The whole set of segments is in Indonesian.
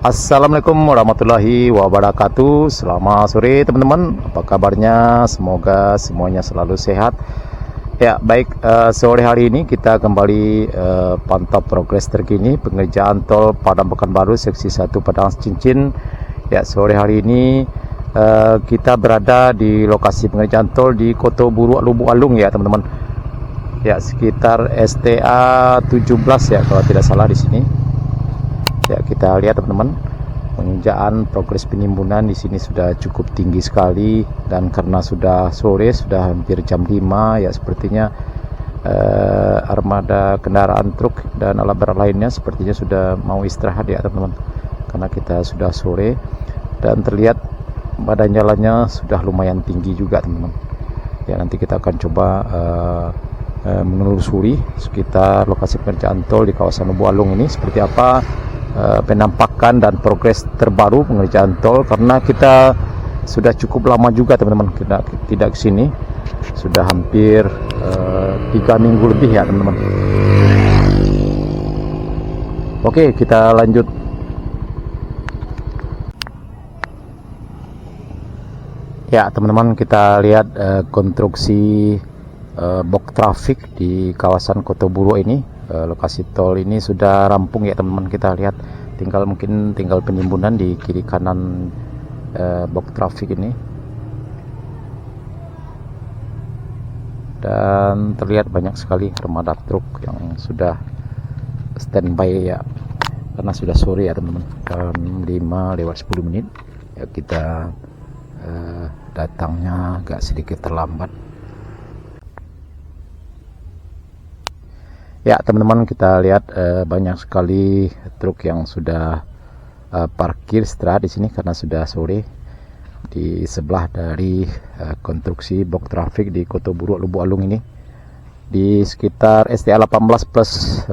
Assalamualaikum warahmatullahi wabarakatuh. Selamat sore teman-teman. Apa kabarnya? Semoga semuanya selalu sehat. Ya baik, sore hari ini kita kembali pantau progres terkini pengerjaan tol Padang Pekanbaru seksi 1 Padang Cincin. Ya sore hari ini kita berada di lokasi pengerjaan tol di Koto Buruk Lubuk Alung ya teman-teman. Ya sekitar STA 17 ya kalau tidak salah di sini. Ya kita lihat teman-teman, pengerjaan progres penimbunan di sini sudah cukup tinggi sekali, dan karena sudah sore, sudah hampir jam 5 ya, sepertinya armada kendaraan truk dan alat berat lainnya sepertinya sudah mau istirahat ya teman-teman, karena kita sudah sore dan terlihat badan jalannya sudah lumayan tinggi juga teman-teman. Ya nanti kita akan coba menelusuri sekitar lokasi pengerjaan tol di kawasan Lubuk Alung ini seperti apa penampakan dan progres terbaru pengerjaan tol, karena kita sudah cukup lama juga teman-teman tidak kesini, sudah hampir 3 minggu lebih ya teman-teman. Oke, kita lanjut. Ya teman-teman, kita lihat konstruksi box traffic di kawasan Koto Buruk ini. Lokasi tol ini sudah rampung ya teman-teman, kita lihat tinggal penimbunan di kiri kanan box traffic ini, dan terlihat banyak sekali armada truk yang sudah standby ya, karena sudah sore ya teman-teman, jam 5:10 ya, kita datangnya agak sedikit terlambat. Ya teman-teman, kita lihat banyak sekali truk yang sudah parkir istirahat di sini karena sudah sore di sebelah dari konstruksi box traffic di Koto Buruk Lubuk Alung ini, di sekitar STA 18+50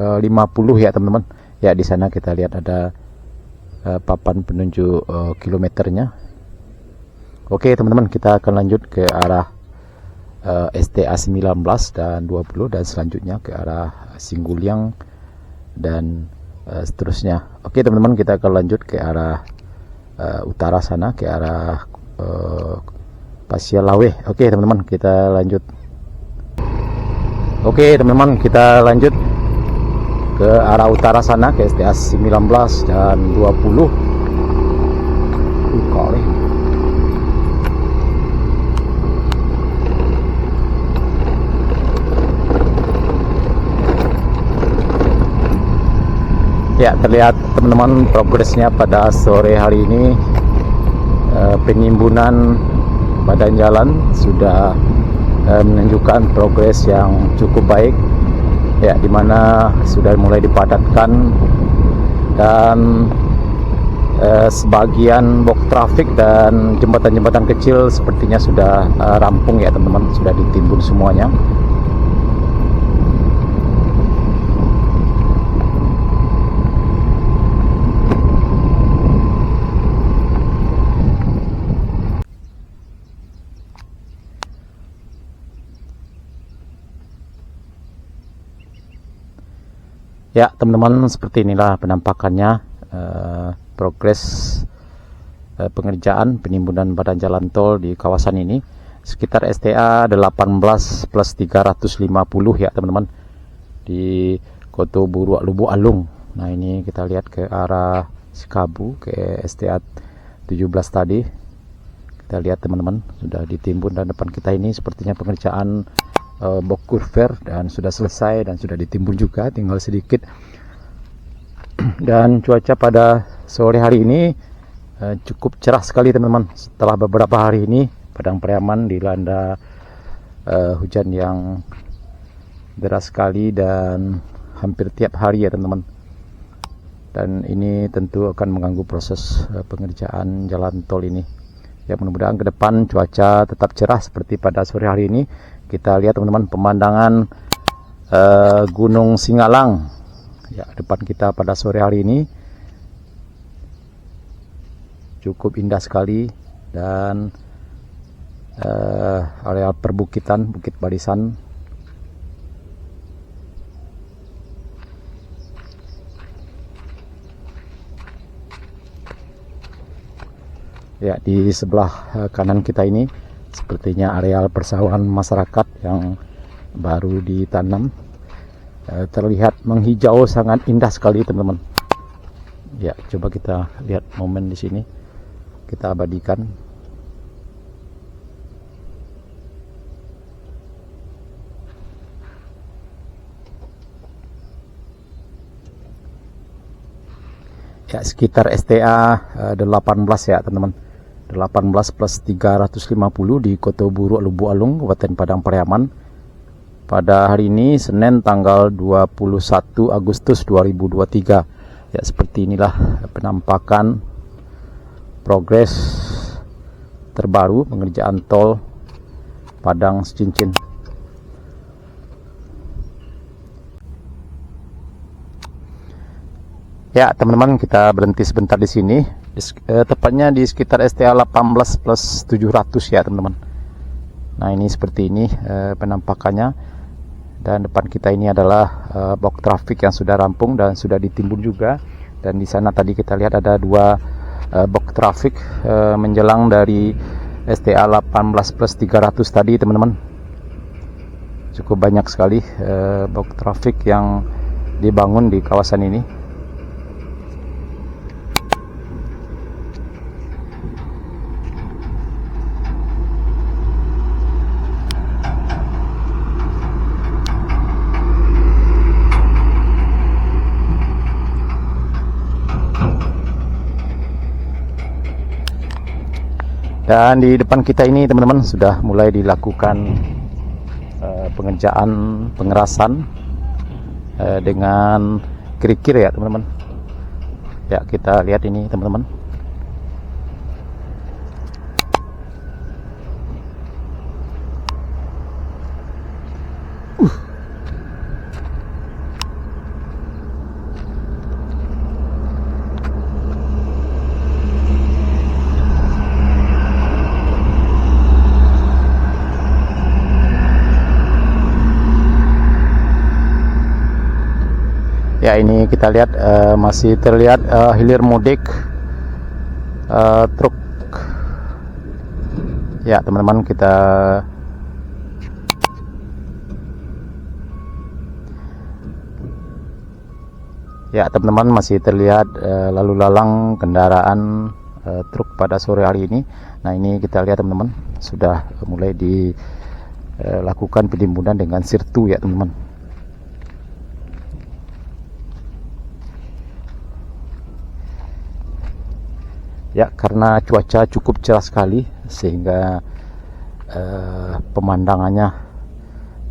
ya teman-teman. Ya di sana kita lihat ada papan penunjuk kilometernya. Oke teman-teman, kita akan lanjut ke arah STA 19 dan 20 dan selanjutnya ke arah Singguliang dan seterusnya. Oke teman-teman, kita akan lanjut ke arah utara sana, ke arah Pasir Lawe. Oke teman-teman, kita lanjut. Oke teman-teman, kita lanjut ke arah utara sana, ke STA 19 dan 20. Kali ya, terlihat teman-teman progresnya pada sore hari ini. Penimbunan badan jalan sudah menunjukkan progres yang cukup baik ya, dimana sudah mulai dipadatkan, dan sebagian box traffic dan jembatan-jembatan kecil sepertinya sudah rampung ya teman-teman, sudah ditimbun semuanya. Ya teman-teman, seperti inilah penampakannya progres pengerjaan penimbunan badan jalan tol di kawasan ini sekitar STA 18+350 ya teman-teman, di Koto Buruk Lubuk Alung. Nah ini kita lihat ke arah Sikabu, ke STA 17 tadi. Kita lihat teman-teman, sudah ditimbun, dan depan kita ini sepertinya pengerjaan box kurver dan sudah selesai dan sudah ditimbun juga, tinggal sedikit. Dan cuaca pada sore hari ini cukup cerah sekali teman-teman. Setelah beberapa hari ini Padang Pariaman dilanda hujan yang deras sekali dan hampir tiap hari ya teman-teman, dan ini tentu akan mengganggu proses pengerjaan jalan tol ini ya. Mudah-mudahan ke depan cuaca tetap cerah seperti pada sore hari ini. Kita lihat teman-teman pemandangan Gunung Singalang ya depan kita pada sore hari ini, cukup indah sekali, dan area perbukitan Bukit Barisan. Ya, di sebelah kanan kita ini sepertinya areal persawahan masyarakat yang baru ditanam. Terlihat menghijau sangat indah sekali, teman-teman. Ya, coba kita lihat momen di sini. Kita abadikan. Ya, sekitar STA 18 ya, teman-teman. 18 plus 350 di Kotoburu, Lubuk Alung, Kabupaten Padang Pariaman. Pada hari ini Senin tanggal 21 Agustus 2023. Ya, seperti inilah penampakan progres terbaru pengerjaan tol Padang Cincin. Ya, teman-teman, kita berhenti sebentar di sini. Tepatnya di sekitar STA 18 plus 700 ya, teman-teman. Nah, ini seperti ini penampakannya. Dan depan kita ini adalah box traffic yang sudah rampung dan sudah ditimbun juga. Dan di sana tadi kita lihat ada dua box traffic menjelang dari STA 18 plus 300 tadi, teman-teman. Cukup banyak sekali box traffic yang dibangun di kawasan ini. Dan di depan kita ini, teman-teman, sudah mulai dilakukan pengerjaan pengerasan dengan kerikil ya, teman-teman. Ya, kita lihat ini, teman-teman. Ya, ini kita lihat masih terlihat hilir mudik truk. Ya, teman-teman, kita masih terlihat lalu lalang kendaraan truk pada sore hari ini. Nah, ini kita lihat, teman-teman, sudah mulai dilakukan penimbunan dengan sirtu ya, teman-teman. Ya, karena cuaca cukup cerah sekali sehingga pemandangannya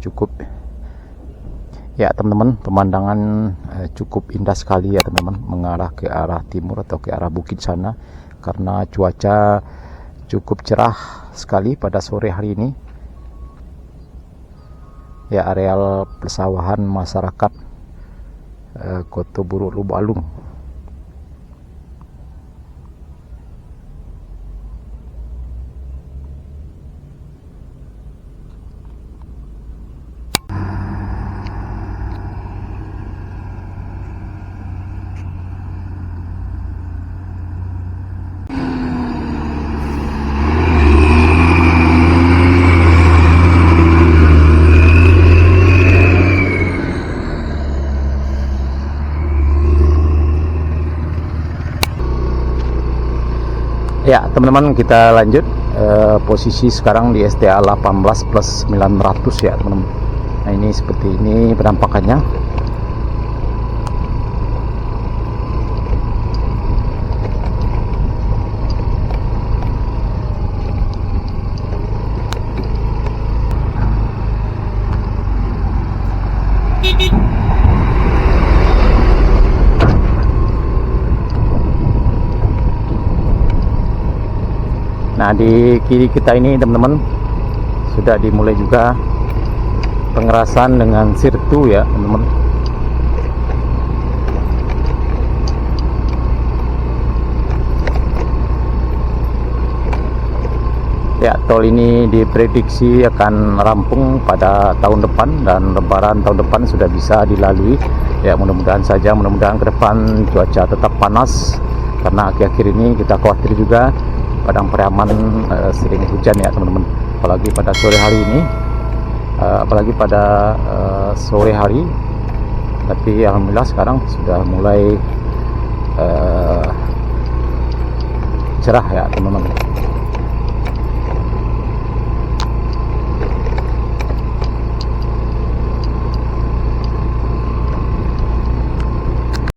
cukup, ya teman-teman, pemandangan cukup indah sekali ya, teman-teman, mengarah ke arah timur atau ke arah bukit sana karena cuaca cukup cerah sekali pada sore hari ini. Ya, areal persawahan masyarakat Kotoburu, Lubuk Alung. Ya, teman-teman, kita lanjut. Posisi sekarang di STA 18 plus 900 ya, teman-teman. Nah, ini seperti ini penampakannya. Nah, di kiri kita ini, teman-teman, sudah dimulai juga pengerasan dengan sirtu ya, teman-teman. Ya, tol ini diprediksi akan rampung pada tahun depan dan lebaran tahun depan sudah bisa dilalui. Ya, mudah-mudahan saja, mudah-mudahan ke depan cuaca tetap panas karena akhir-akhir ini kita khawatir juga Padang Pariaman sering hujan ya teman-teman, apalagi pada sore hari ini, tapi alhamdulillah sekarang sudah mulai cerah ya teman-teman.